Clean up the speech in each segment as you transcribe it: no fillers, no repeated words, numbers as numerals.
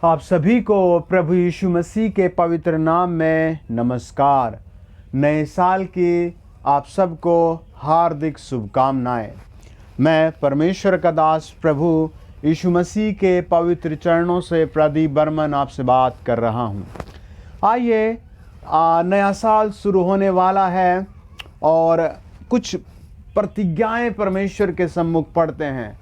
आप सभी को प्रभु यीशु मसीह के पवित्र नाम में नमस्कार। नए साल की आप सबको हार्दिक शुभकामनाएं। मैं परमेश्वर का दास प्रभु यीशु मसीह के पवित्र चरणों से प्रदीप बर्मन आपसे बात कर रहा हूं। आइए, नया साल शुरू होने वाला है और कुछ प्रतिज्ञाएं परमेश्वर के सम्मुख पढ़ते हैं।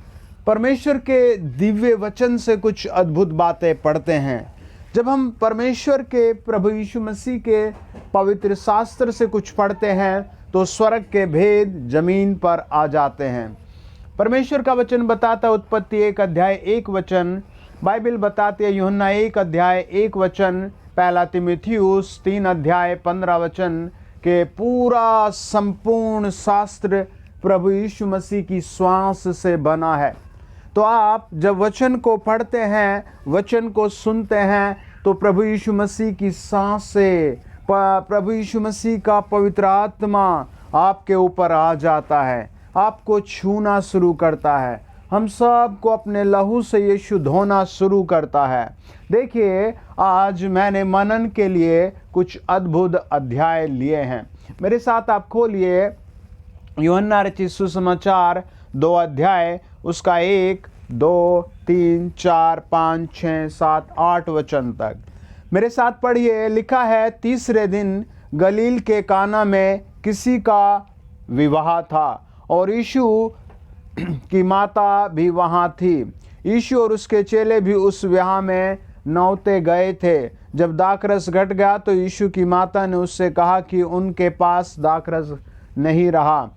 परमेश्वर के दिव्य वचन से कुछ अद्भुत बातें पढ़ते हैं। जब हम परमेश्वर के प्रभु यीशु मसीह के पवित्र शास्त्र से कुछ पढ़ते हैं तो स्वर्ग के भेद जमीन पर आ जाते हैं। परमेश्वर का वचन बताता, उत्पत्ति 1 अध्याय 1 वचन, बाइबल बताती है यूहन्ना 1 अध्याय 1 वचन, पहला तीमुथियुस 3 अध्याय 15 वचन के पूरा संपूर्ण शास्त्र प्रभु यीशु मसीह की श्वास से बना है। तो आप जब वचन को पढ़ते हैं, वचन को सुनते हैं, तो प्रभु यीशु मसीह की सांस से प्रभु यीशु मसीह का पवित्र आत्मा आपके ऊपर आ जाता है, आपको छूना शुरू करता है। हम सब को अपने लहू से यीशु धोना शुरू करता है। देखिए, आज मैंने मनन के लिए कुछ अद्भुत अध्याय लिए हैं। मेरे साथ आप खोलिए यूहन्ना रचित सुसमाचार 2 अध्याय, उसका 1, 2, 3, 4, 5, 6, 7, 8 वचन तक मेरे साथ पढ़िए। लिखा है, तीसरे दिन गलील के काना में किसी का विवाह था और यीशु की माता भी वहाँ थी। यीशु और उसके चेले भी उस विवाह में नौते गए थे। जब दाखरस घट गया तो यीशु की माता ने उससे कहा कि उनके पास दाखरस नहीं रहा।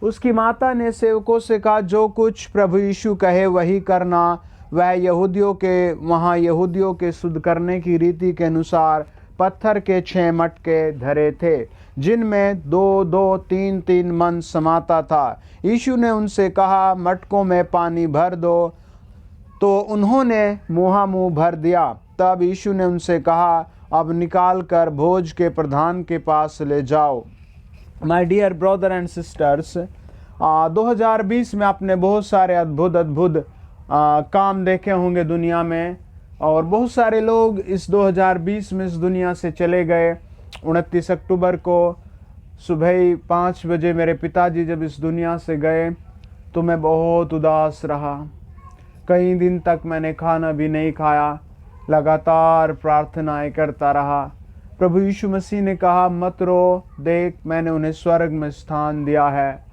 उसकी माता ने सेवकों से कहा, जो कुछ प्रभु यीशु कहे वही करना। वह यहूदियों के शुद्ध करने की रीति के अनुसार पत्थर के 6 मटके धरे थे, जिनमें 2-2, 3-3 मन समाता था। यीशु ने उनसे कहा, मटकों में पानी भर दो। तो उन्होंने मुँह भर दिया। तब यीशु ने उनसे कहा, अब निकाल कर भोज के प्रधान के पास ले जाओ। My dear brother and sisters, 2020 में आपने बहुत सारे अद्भुत काम देखे होंगे दुनिया में, और बहुत सारे लोग इस 2020 में इस दुनिया से चले गए। 29 अक्टूबर को सुबह 5 बजे मेरे पिताजी जब इस दुनिया से गए तो मैं बहुत उदास रहा। कई दिन तक मैंने खाना भी नहीं खाया, लगातार प्रार्थनाएं करता रहा। प्रभु यीशु मसीह ने कहा, मत रो, देख मैंने उन्हें स्वर्ग में स्थान दिया है।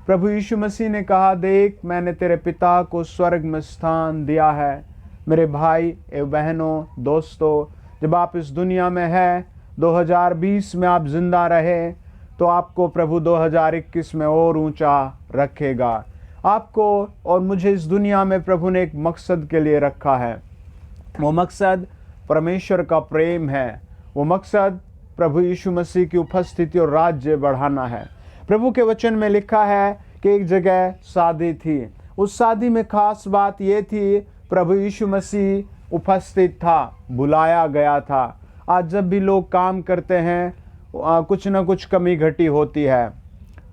प्रभु यीशु मसीह ने कहा, देख मैंने तेरे पिता को स्वर्ग में स्थान दिया है। मेरे भाई एवं बहनों, दोस्तों, जब आप इस दुनिया में हैं, 2020 में आप जिंदा रहे तो आपको प्रभु 2021 में और ऊंचा रखेगा। आपको और मुझे इस दुनिया में प्रभु ने एक मकसद के लिए रखा है। वो मकसद परमेश्वर का प्रेम है। वो मकसद प्रभु यीशु मसीह की उपस्थिति और राज्य बढ़ाना है। प्रभु के वचन में लिखा है कि एक जगह शादी थी। उस शादी में खास बात ये थी, प्रभु यीशु मसीह उपस्थित था, बुलाया गया था। आज जब भी लोग काम करते हैं, कुछ न कुछ कमी घटी होती है।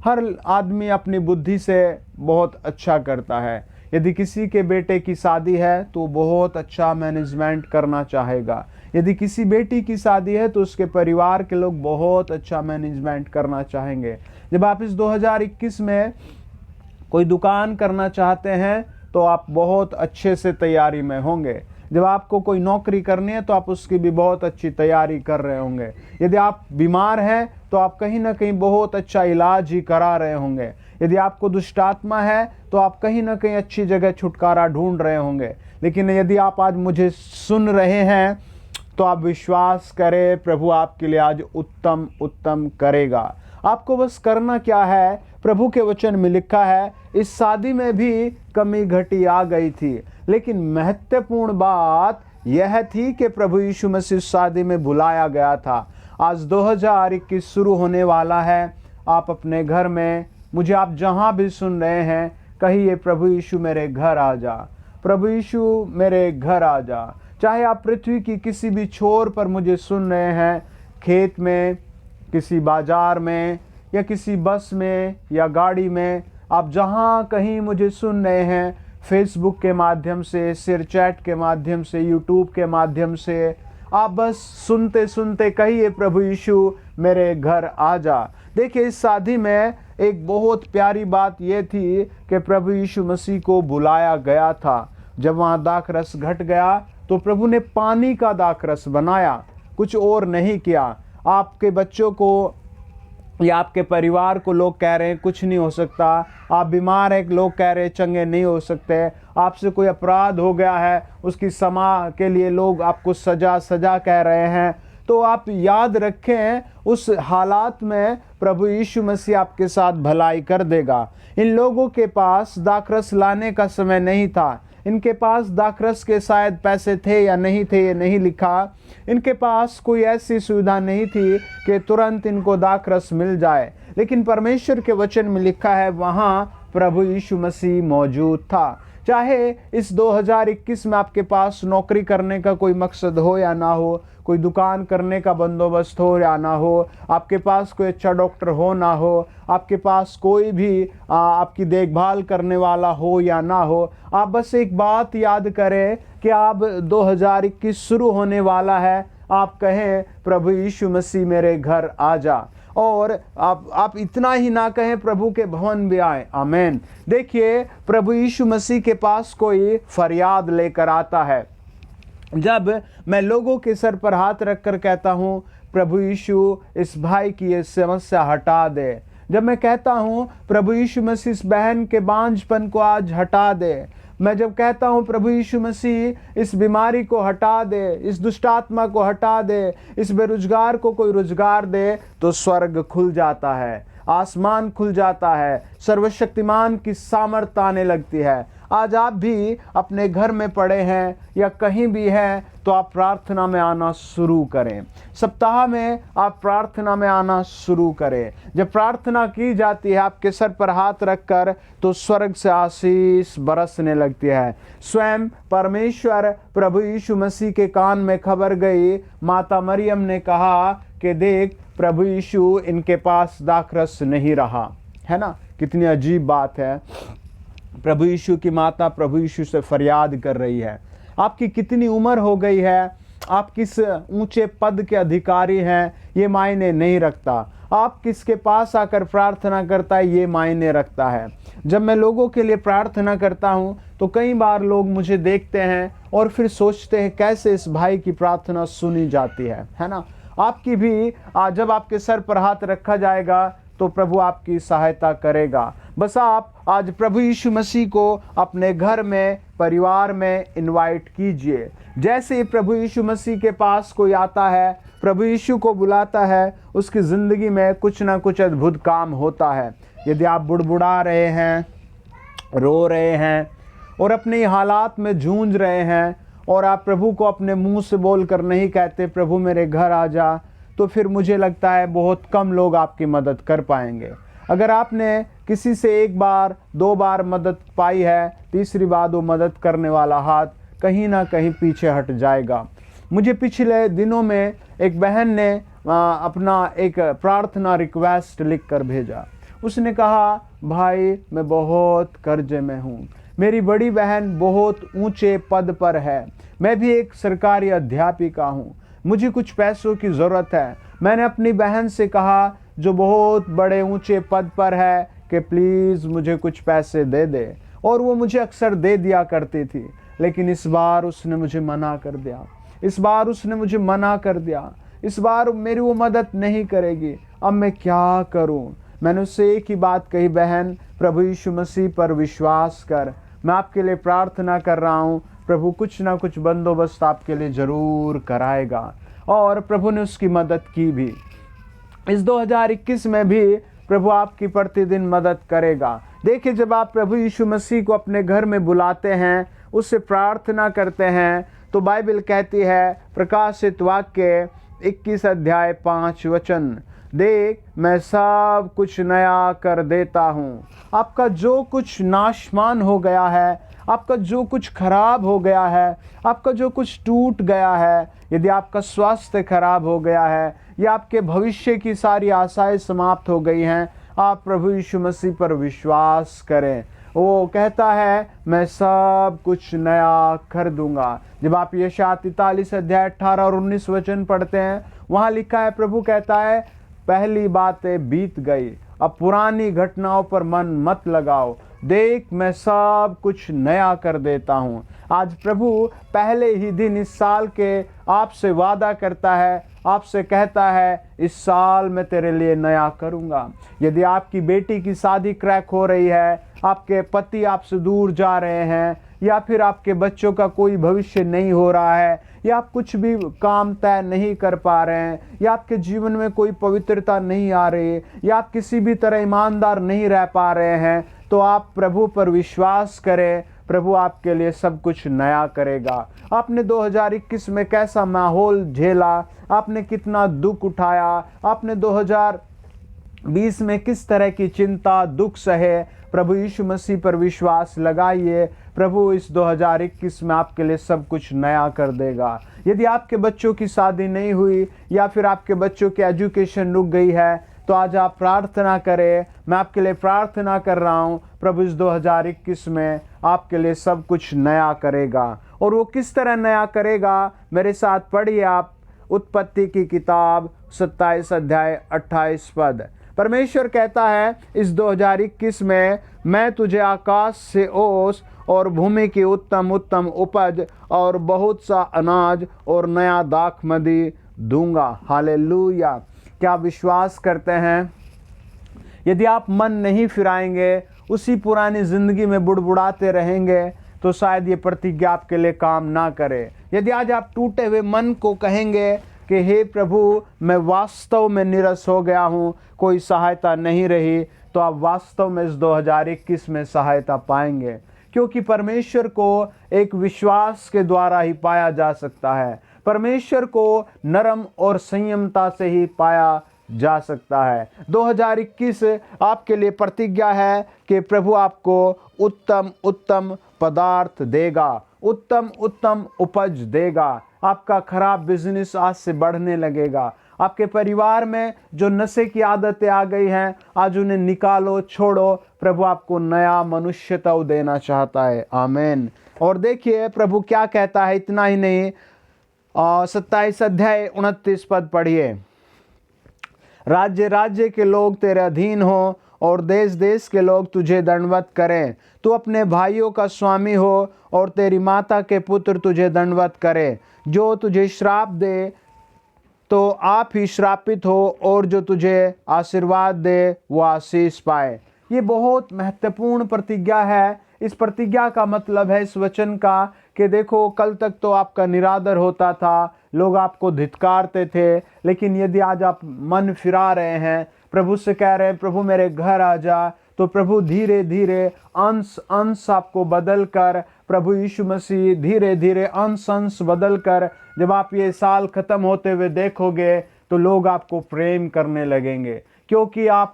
हर आदमी अपनी बुद्धि से बहुत अच्छा करता है। यदि किसी के बेटे की शादी है तो बहुत अच्छा मैनेजमेंट करना चाहेगा। यदि किसी बेटी की शादी है तो उसके परिवार के लोग बहुत अच्छा मैनेजमेंट करना चाहेंगे। जब आप इस 2021 में कोई दुकान करना चाहते हैं तो आप बहुत अच्छे से तैयारी में होंगे। जब आपको कोई नौकरी करनी है तो आप उसकी भी बहुत अच्छी तैयारी कर रहे होंगे। यदि आप बीमार हैं तो आप कहीं ना कहीं बहुत अच्छा इलाज ही करा रहे होंगे। यदि आपको दुष्ट आत्मा है तो आप कहीं ना कहीं अच्छी जगह छुटकारा ढूंढ रहे होंगे। लेकिन यदि आप आज मुझे सुन रहे हैं तो आप विश्वास करें, प्रभु आपके लिए आज उत्तम करेगा। आपको बस करना क्या है, प्रभु के वचन में लिखा है, इस शादी में भी कमी घटी आ गई थी, लेकिन महत्वपूर्ण बात यह थी कि प्रभु यीशु मसीह शादी में बुलाया गया था। आज 2021 शुरू होने वाला है। आप अपने घर में, मुझे आप जहां भी सुन रहे हैं, कहिए, प्रभु यीशु मेरे घर आ जा, प्रभु यीशु मेरे घर आ जा। चाहे आप पृथ्वी की किसी भी छोर पर मुझे सुन रहे हैं, खेत में, किसी बाजार में, या किसी बस में या गाड़ी में, आप जहां कहीं मुझे सुन रहे हैं, फेसबुक के माध्यम से, शेयर चैट के माध्यम से, यूट्यूब के माध्यम से आप बस सुनते सुनते कहिए, प्रभु यीशु मेरे घर आ जा। देखिए, इस शादी में एक बहुत प्यारी बात यह थी कि प्रभु यीशु मसीह को बुलाया गया था। जब वहाँ दाखरस घट गया तो प्रभु ने पानी का दाखरस बनाया, कुछ और नहीं किया। आपके बच्चों को या आपके परिवार को लोग कह रहे हैं कुछ नहीं हो सकता, आप बीमार हैं, लोग कह रहे हैं चंगे नहीं हो सकते, आपसे कोई अपराध हो गया है, उसकी क्षमा के लिए लोग आपको सजा कह रहे हैं, तो आप याद रखें उस हालात में प्रभु यीशु मसीह आपके साथ भलाई कर देगा। इन लोगों के पास दाखरस लाने का समय नहीं था। इनके पास दाखरस के शायद पैसे थे या नहीं थे, ये नहीं लिखा। इनके पास कोई ऐसी सुविधा नहीं थी कि तुरंत इनको दाखरस मिल जाए, लेकिन परमेश्वर के वचन में लिखा है वहाँ प्रभु यीशु मसीह मौजूद था। चाहे इस 2021 में आपके पास नौकरी करने का कोई मकसद हो या ना हो, कोई दुकान करने का बंदोबस्त हो या ना हो, आपके पास कोई अच्छा डॉक्टर हो ना हो, आपके पास कोई भी आपकी देखभाल करने वाला हो या ना हो, आप बस एक बात याद करें कि आप 2021 शुरू होने वाला है, आप कहें प्रभु यीशु मसीह मेरे घर आ जा। और आप इतना ही ना कहें, प्रभु के भवन भी आए। आमीन। देखिए, प्रभु यीशु मसीह के पास कोई फरियाद लेकर आता है। जब मैं लोगों के सर पर हाथ रखकर कहता हूँ प्रभु यीशु इस भाई की ये समस्या हटा दे, जब मैं कहता हूँ प्रभु यीशु मसीह इस बहन के बांझपन को आज हटा दे, मैं जब कहता हूँ प्रभु यीशु मसीह इस बीमारी को हटा दे, इस दुष्ट आत्मा को हटा दे, इस बेरोजगार को कोई रोजगार दे, तो स्वर्ग खुल जाता है, आसमान खुल जाता है, सर्वशक्तिमान की सामर्थ आने लगती है। आज आप भी अपने घर में पड़े हैं या कहीं भी हैं, तो आप प्रार्थना में आना शुरू करें। सप्ताह में आप प्रार्थना में आना शुरू करें। जब प्रार्थना की जाती है आपके सर पर हाथ रखकर, तो स्वर्ग से आशीष बरसने लगती है। स्वयं परमेश्वर प्रभु यीशु मसीह के कान में खबर गई, माता मरियम ने कहा कि देख, प्रभु यीशु इनके पास दाखरस नहीं रहा। है ना, कितनी अजीब बात है। प्रभु यीशु की माता प्रभु यीशु से फरियाद कर रही है। आपकी कितनी उम्र हो गई है, आप किस ऊंचे पद के अधिकारी हैं, ये मायने नहीं रखता। आप किसके पास आकर प्रार्थना करता है, ये मायने रखता है। जब मैं लोगों के लिए प्रार्थना करता हूँ तो कई बार लोग मुझे देखते हैं और फिर सोचते हैं कैसे इस भाई की प्रार्थना सुनी जाती है ना। आपकी भी जब आपके सर पर हाथ रखा जाएगा तो प्रभु आपकी सहायता करेगा। बस आप आज प्रभु यीशु मसीह को अपने घर में, परिवार में इनवाइट कीजिए। जैसे ही प्रभु यीशु मसीह के पास कोई आता है, प्रभु यीशु को बुलाता है, उसकी ज़िंदगी में कुछ ना कुछ अद्भुत काम होता है। यदि आप बुड़बुड़ा रहे हैं, रो रहे हैं और अपने हालात में जूझ रहे हैं और आप प्रभु को अपने मुंह से बोलकर नहीं कहते प्रभु मेरे घर आ जा, तो फिर मुझे लगता है बहुत कम लोग आपकी मदद कर पाएंगे। अगर आपने किसी से एक बार, दो बार मदद पाई है, तीसरी बार वो मदद करने वाला हाथ कहीं ना कहीं पीछे हट जाएगा। मुझे पिछले दिनों में एक बहन ने अपना एक प्रार्थना रिक्वेस्ट लिख कर भेजा। उसने कहा, भाई मैं बहुत कर्जे में हूँ, मेरी बड़ी बहन बहुत ऊंचे पद पर है, मैं भी एक सरकारी अध्यापिका हूँ, मुझे कुछ पैसों की ज़रूरत है। मैंने अपनी बहन से कहा जो बहुत बड़े ऊंचे पद पर है कि प्लीज़ मुझे कुछ पैसे दे दे, और वो मुझे अक्सर दे दिया करती थी, लेकिन इस बार उसने मुझे मना कर दिया। इस बार मेरी वो मदद नहीं करेगी। अब मैं क्या करूं? मैंने उससे एक ही बात कही, बहन प्रभु यीशु मसीह पर विश्वास कर, मैं आपके लिए प्रार्थना कर रहा हूं, प्रभु कुछ ना कुछ बंदोबस्त आपके लिए ज़रूर कराएगा। और प्रभु ने उसकी मदद की भी। इस 2021 में भी प्रभु आपकी प्रतिदिन मदद करेगा। देखिए, जब आप प्रभु यीशु मसीह को अपने घर में बुलाते हैं, उससे प्रार्थना करते हैं, तो बाइबल कहती है, प्रकाशित वाक्य 21 अध्याय 5 वचन, देख मैं सब कुछ नया कर देता हूँ। आपका जो कुछ नाशमान हो गया है, आपका जो कुछ खराब हो गया है, आपका जो कुछ टूट गया है, यदि आपका स्वास्थ्य खराब हो गया है या आपके भविष्य की सारी आशाएं समाप्त हो गई हैं, आप प्रभु यीशु मसीह पर विश्वास करें। वो कहता है मैं सब कुछ नया कर दूंगा। जब आप यशायाह 43 अध्याय 18 और 19 वचन पढ़ते हैं, वहाँ लिखा है, प्रभु कहता है पहली बातें बीत गई, अब पुरानी घटनाओं पर मन मत लगाओ, देख मैं सब कुछ नया कर देता हूँ। आज प्रभु पहले ही दिन इस साल के आपसे वादा करता है, आपसे कहता है इस साल मैं तेरे लिए नया करूँगा। यदि आपकी बेटी की शादी क्रैक हो रही है, आपके पति आपसे दूर जा रहे हैं, या फिर आपके बच्चों का कोई भविष्य नहीं हो रहा है, या आप कुछ भी काम तय नहीं कर पा रहे हैं, या आपके जीवन में कोई पवित्रता नहीं आ रही, या आप किसी भी तरह ईमानदार नहीं रह पा रहे हैं, तो आप प्रभु पर विश्वास करें, प्रभु आपके लिए सब कुछ नया करेगा। आपने 2021 में कैसा माहौल झेला, आपने कितना दुख उठाया, आपने 2020 में किस तरह की चिंता दुख सहे, प्रभु यीशु मसीह पर विश्वास लगाइए, प्रभु इस 2021 में आपके लिए सब कुछ नया कर देगा। यदि आपके बच्चों की शादी नहीं हुई, या फिर आपके बच्चों की एजुकेशन रुक गई है, तो आज आप प्रार्थना करें। मैं आपके लिए प्रार्थना कर रहा हूँ, प्रभु इस 2021 में आपके लिए सब कुछ नया करेगा। और वो किस तरह नया करेगा, मेरे साथ पढ़िए आप उत्पत्ति की किताब 27 अध्याय 28 पद। परमेश्वर कहता है इस 2021 में मैं तुझे आकाश से ओस और भूमि की उत्तम उत्तम उपज और बहुत सा अनाज और नया दाखमदी दूंगा। हालेलुया। क्या विश्वास करते हैं? यदि आप मन नहीं फिराएंगे, उसी पुरानी जिंदगी में बुड़बुड़ाते रहेंगे, तो शायद ये प्रतिज्ञा आपके लिए काम ना करे। यदि आज आप टूटे हुए मन को कहेंगे कि हे प्रभु मैं वास्तव में निराश हो गया हूँ, कोई सहायता नहीं रही, तो आप वास्तव में इस 2021 में सहायता पाएंगे, क्योंकि परमेश्वर को एक विश्वास के द्वारा ही पाया जा सकता है। परमेश्वर को नरम और संयमता से ही पाया जा सकता है। 2021 आपके लिए प्रतिज्ञा है कि प्रभु आपको उत्तम उत्तम पदार्थ देगा, उत्तम उत्तम उपज देगा। आपका खराब बिजनेस आज से बढ़ने लगेगा। आपके परिवार में जो नशे की आदतें आ गई हैं, आज उन्हें निकालो, छोड़ो। प्रभु आपको नया मनुष्यत्व देना चाहता है। आमीन। और देखिए प्रभु क्या कहता है, इतना ही नहीं, 27 अध्याय 29 पद पढ़िए। राज्य राज्य के लोग तेरे अधीन हो और देश देश के लोग तुझे दंडवत करें। तू अपने भाइयों का स्वामी हो और तेरी माता के पुत्र तुझे दंडवत करें। जो तुझे श्राप दे तो आप ही श्रापित हो, और जो तुझे आशीर्वाद दे वो आशीष पाए। ये बहुत महत्वपूर्ण प्रतिज्ञा है। इस प्रतिज्ञा का मतलब है इस वचन का कि देखो, कल तक तो आपका निरादर होता था, लोग आपको धिक्कारते थे, लेकिन यदि आज आप मन फिरा रहे हैं, प्रभु से कह रहे हैं प्रभु मेरे घर आ जा, तो प्रभु धीरे धीरे अंश अंश आपको बदल कर, प्रभु यीशु मसीह धीरे धीरे अंश अंश बदल कर, जब आप ये साल खत्म होते हुए देखोगे, तो लोग आपको प्रेम करने लगेंगे, क्योंकि आप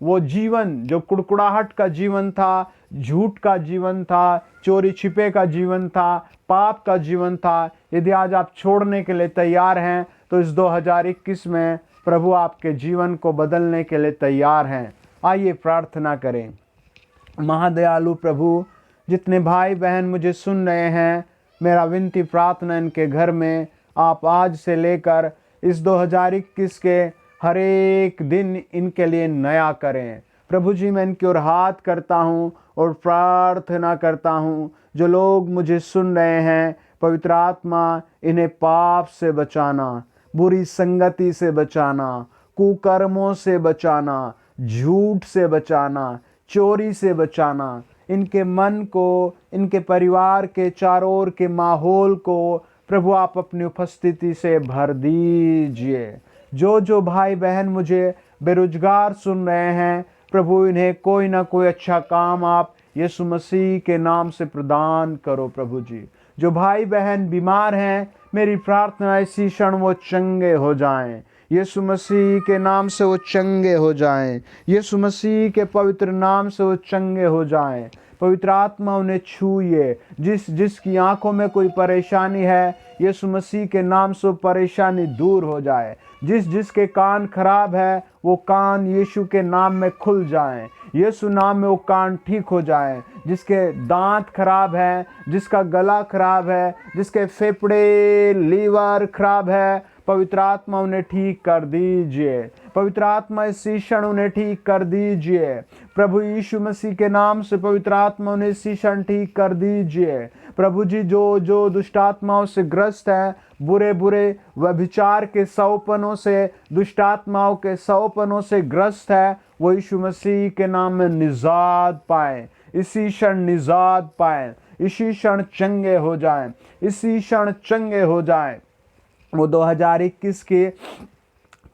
वो जीवन जो कुड़कुड़ाहट का जीवन था, झूठ का जीवन था, चोरी छिपे का जीवन था, पाप का जीवन था, यदि आज आप छोड़ने के लिए तैयार हैं, तो इस 2021 में प्रभु आपके जीवन को बदलने के लिए तैयार हैं। आइए प्रार्थना करें। महादयालु प्रभु, जितने भाई बहन मुझे सुन रहे हैं, मेरा विनती प्रार्थना इनके घर में आप आज से लेकर इस 2021 के हर एक दिन इनके लिए नया करें। प्रभु जी, मैं इनकी ओर हाथ करता हूँ और प्रार्थना करता हूँ, जो लोग मुझे सुन रहे हैं, पवित्र आत्मा इन्हें पाप से बचाना, बुरी संगति से बचाना, कुकर्मों से बचाना, झूठ से बचाना, चोरी से बचाना। इनके मन को, इनके परिवार के चारों ओर के माहौल को प्रभु आप अपनी उपस्थिति से भर दीजिए। जो भाई बहन मुझे बेरोजगार सुन रहे हैं, प्रभु इन्हें कोई ना कोई अच्छा काम आप यीशु मसीह के नाम से प्रदान करो। प्रभु जी, जो भाई बहन बीमार हैं, मेरी प्रार्थना इसी क्षण वो चंगे हो जाएं, यीशु मसीह के नाम से वो चंगे हो जाएं, यीशु मसीह के पवित्र नाम से वो चंगे हो जाएं। पवित्र आत्मा उन्हें छूए। जिसकी आंखों में कोई परेशानी है, यीशु मसीह के नाम से परेशानी दूर हो जाए। जिसके कान खराब है, वो कान यीशु के नाम में खुल जाएं, यीशु नाम में वो कान ठीक हो जाएं। जिसके दांत खराब है, जिसका गला खराब है, जिसके फेफड़े लीवर खराब है, पवित्र आत्मा उन्हें ठीक कर दीजिए। पवित्र आत्मा इसी क्षण उन्हें ठीक कर दीजिए। प्रभु यीशु मसीह के नाम से पवित्र आत्मा उन्हें इसी क्षण ठीक कर दीजिए। प्रभु जी, जो दुष्ट आत्माओं से ग्रस्त है, बुरे बुरे व्यभिचार के सौपनों से, दुष्ट आत्माओं के सौपनों से ग्रस्त है, वो यीशु मसीह के नाम में निजात पाए, इसी क्षण निजात पाए, इसी क्षण चंगे हो जाएं, इसी क्षण चंगे हो जाएं। वो 2021 के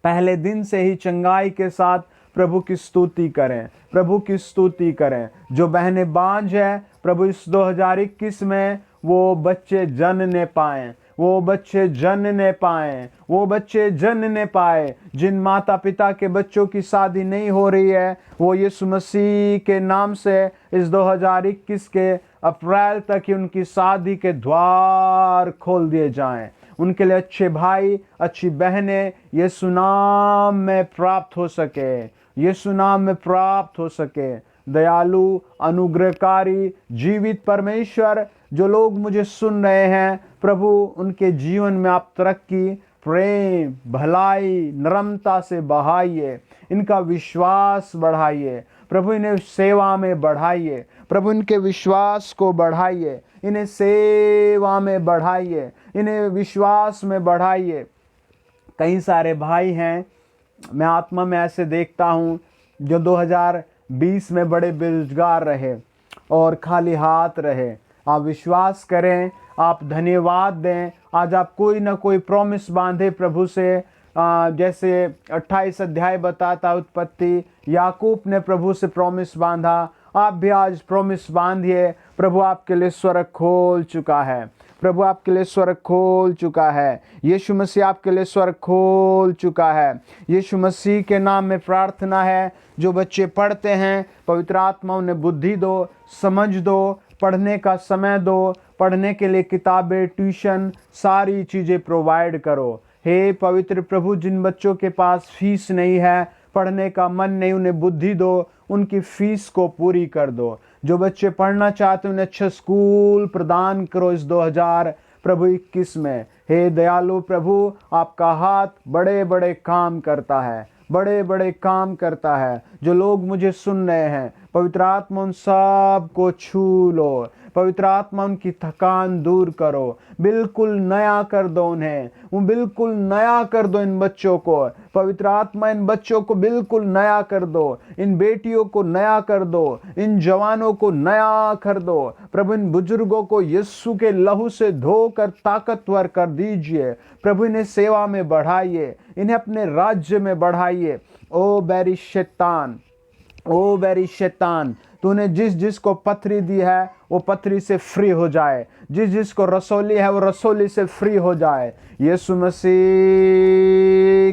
पहले दिन से ही चंगाई के साथ प्रभु की स्तुति करें, प्रभु की स्तुति करें। जो बहनें बांझ है, प्रभु इस 2021 में वो बच्चे जन्मने पाएं, वो बच्चे जन्मने पाएं, वो बच्चे जन्मने पाए। जिन माता पिता के बच्चों की शादी नहीं हो रही है, वो यीशु मसीह के नाम से इस 2021 के अप्रैल तक ही उनकी शादी के द्वार खोल दिए जाएं। उनके लिए अच्छे भाई, अच्छी बहनें यीशु नाम में प्राप्त हो सके, यीशु नाम में प्राप्त हो सके। दयालु, अनुग्रहकारी, जीवित परमेश्वर, जो लोग मुझे सुन रहे हैं, प्रभु उनके जीवन में आप तरक्की, प्रेम, भलाई, नम्रता से बढ़ाइए, इनका विश्वास बढ़ाइए। प्रभु इन्हें सेवा में बढ़ाइए, प्रभु इनके विश्वास को बढ़ाइए, इन्हें सेवा में बढ़ाइए, इन्हें विश्वास में बढ़ाइए। कई सारे भाई हैं, मैं आत्मा में ऐसे देखता हूँ, जो 2020 में बड़े बेरोजगार रहे और खाली हाथ रहे। आप विश्वास करें, आप धन्यवाद दें। आज आप कोई ना कोई प्रॉमिस बांधे प्रभु से। जैसे 28 अध्याय बताता उत्पत्ति, याकूब ने प्रभु से प्रॉमिस बांधा। आप भी आज प्रॉमिस बांधिए। प्रभु आपके लिए स्वर्ग खोल चुका है, प्रभु आपके लिए स्वर्ग खोल चुका है। यीशु मसीह आपके लिए स्वर्ग खोल चुका है। यीशु मसीह के नाम में प्रार्थना है। जो बच्चे पढ़ते हैं, पवित्र आत्मा उन्हें बुद्धि दो, समझ दो, पढ़ने का समय दो, पढ़ने के लिए किताबें, ट्यूशन, सारी चीज़ें प्रोवाइड करो। हे पवित्र प्रभु, जिन बच्चों के पास फीस नहीं है, पढ़ने का मन नहीं, उन्हें बुद्धि दो, उनकी फीस को पूरी कर दो। जो बच्चे पढ़ना चाहते हैं, उन्हें अच्छा स्कूल प्रदान करो इस 2021 में। हे दयालु प्रभु, आपका हाथ बड़े बड़े काम करता है, बड़े बड़े काम करता है। जो लोग मुझे सुन रहे हैं, पवित्र आत्मा उन सब को छू लो, पवित्र आत्मा उनकी थकान दूर करो, बिल्कुल नया कर दो उन्हें, वो बिल्कुल नया कर दो इन बच्चों को। पवित्र आत्मा इन बच्चों को बिल्कुल नया कर दो, इन बेटियों को नया कर दो, इन जवानों को नया कर दो। प्रभु इन बुजुर्गों को यीशु के लहू से धोकर ताकतवर कर दीजिए। प्रभु इन्हें सेवा में बढ़ाइए, इन्हें अपने राज्य में बढ़ाइए। ओ बैरी शैतान, ओ बैरी शैतान, तूने जिस जिस को पथरी दी है वो पथरी से फ्री हो जाए, जिस जिस को रसोली है वो रसोली से फ्री हो जाए। यीशु मसीह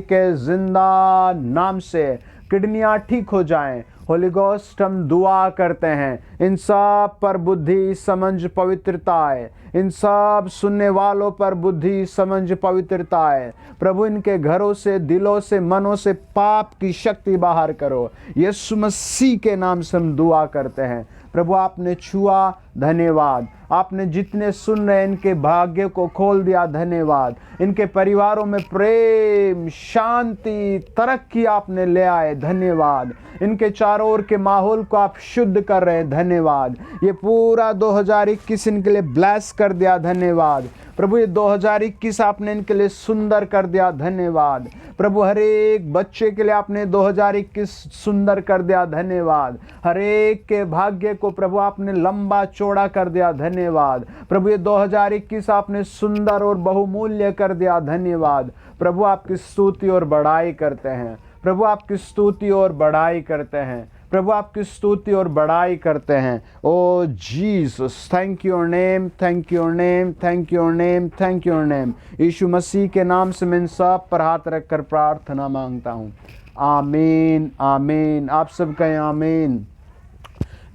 के जिंदा नाम से किडनियां ठीक हो जाएं। होली गोस्ट, हम दुआ करते हैं इन सब पर बुद्धि, समझ, पवित्रता आए। इन सब सुनने वालों पर बुद्धि, समझ, पवित्रता आए। प्रभु इनके घरों से, दिलों से, मनों से पाप की शक्ति बाहर करो। यीशु मसीह के नाम से हम दुआ करते हैं। प्रभु आपने छुआ, धन्यवाद। आपने जितने सुन रहे इनके भाग्य को खोल दिया, धन्यवाद। इनके परिवारों में प्रेम, शांति, तरक्की आपने ले आए, धन्यवाद। इनके चारों ओर के माहौल को आप शुद्ध कर रहे हैं, धन्यवाद। ये पूरा 2021 इनके लिए ब्लेस कर दिया, धन्यवाद। प्रभु ये 2021 आपने इनके लिए सुंदर कर दिया, धन्यवाद। प्रभु हर एक बच्चे के लिए आपने 2021 सुंदर कर दिया, धन्यवाद। हर एक के भाग्य को प्रभु आपने लंबा चौड़ा कर दिया, धन्यवाद। प्रभु ये 2021 आपने सुंदर और बहुमूल्य कर दिया, धन्यवाद। प्रभु आपकी स्तुति और बड़ाई करते हैं, प्रभु आपकी स्तुति और बड़ाई करते हैं, प्रभु आपकी स्तुति और बड़ाई करते हैं। ओ Jesus, thank your name, thank your name, thank your name, thank your name. Yeshu Masih के नाम से मैं इन सब पर हाथ रखकर प्रार्थना मांगता हूँ। आमीन, आमीन। आप सब कहें आमीन।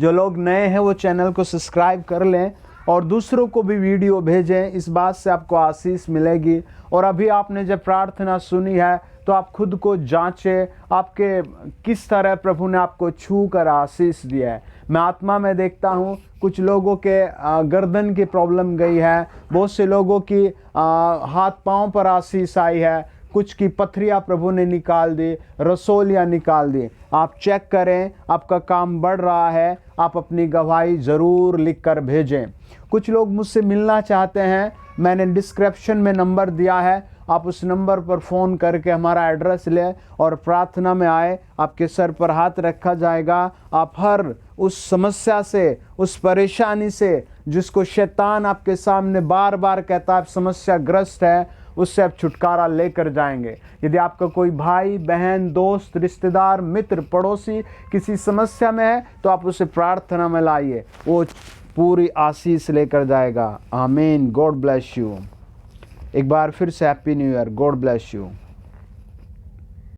जो लोग नए हैं वो चैनल को सब्सक्राइब कर लें और दूसरों को भी वीडियो भेजें, इस बात से आपको आशीष मिलेगी। और अभी आपने जब प्रार्थना सुनी है तो आप खुद को जांचें, आपके किस तरह प्रभु ने आपको छू कर आशीष दिया है। मैं आत्मा में देखता हूँ कुछ लोगों के गर्दन की प्रॉब्लम गई है, बहुत से लोगों की हाथ पांव पर आशीष आई है, कुछ की पथरियाँ प्रभु ने निकाल दी, रसोलियाँ निकाल दी। आप चेक करें, आपका काम बढ़ रहा है, आप अपनी गवाही ज़रूर लिख कर भेजें। कुछ लोग मुझसे मिलना चाहते हैं, मैंने डिस्क्रिप्शन में नंबर दिया है, आप उस नंबर पर फ़ोन करके हमारा एड्रेस लें और प्रार्थना में आए। आपके सर पर हाथ रखा जाएगा। आप हर उस समस्या से, उस परेशानी से जिसको शैतान आपके सामने बार बार कहता है आप समस्याग्रस्त है, उससे आप छुटकारा लेकर जाएंगे। यदि आपका कोई भाई बहन दोस्त रिश्तेदार मित्र पड़ोसी किसी समस्या में है तो आप उसे प्रार्थना में लाइए, वो पूरी आशीष लेकर जाएगा। आमीन। God bless you. एक बार फिर से happy new year. God bless you.